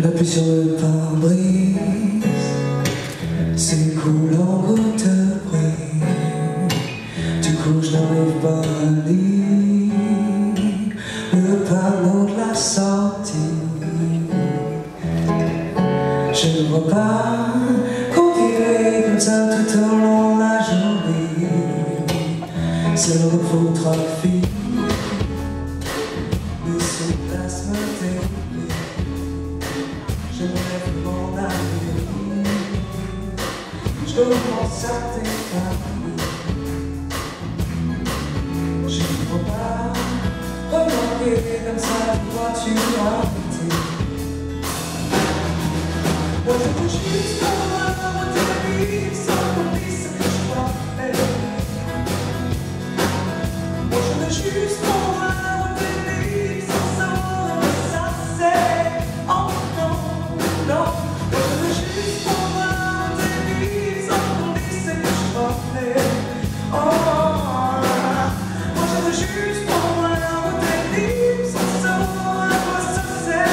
La pluie sur le pare-brise s'écoule en gouttes de bruit. Du coup je n'arrive pas à lire le panneau de la sortie. Je ne vois pas continuer comme ça tout au long de la journée. C'est le repos trafic de ce plasma terrible. Je me lève mon avenir, je commence à t'épargner. Je ne vois pas remarquer comme ça toi tu as été. Moi je veux juste avoir tes livres sans qu'on dise ce que je dois faire. Moi je veux juste avoir tes livres sans savoir que ça c'est. Oh non, non. Moi je veux juste avoir tes livres sans qu'on dise ce que je dois faire. Oh, moi je veux juste avoir tes livres sans savoir que ça c'est.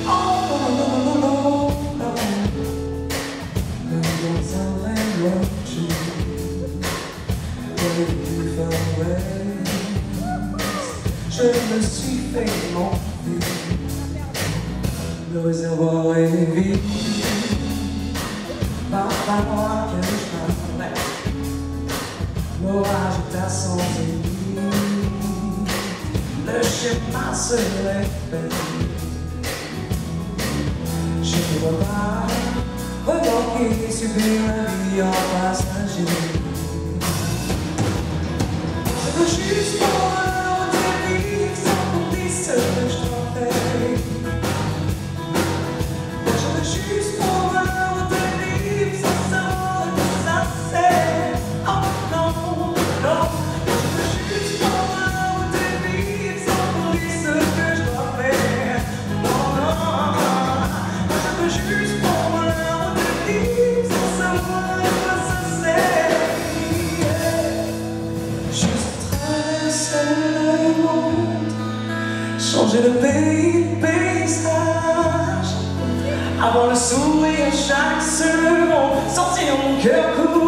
Oh non, non, non, non, non. Dans un vrai logis, du Far West, je me suis fait monter. Le réservoir est vide, va falloir que je m'arrête. L'orage est à son zénith, le schéma se répète. Je ne vois pas remarquer subir la vie en passager. Je veux juste voir tes livres sans qu'on dise ce que je dois faire. Je veux juste voir tes livres sans savoir que ça c'est. Oh non, non. Je veux juste voir tes livres sans qu'on dise ce que je dois faire. Non, non. Je veux juste voir tes livres sans savoir que ça c'est. Le monde, changer de pays, de paysage, avoir le sourire chaque seconde, sentir mon cœur couler.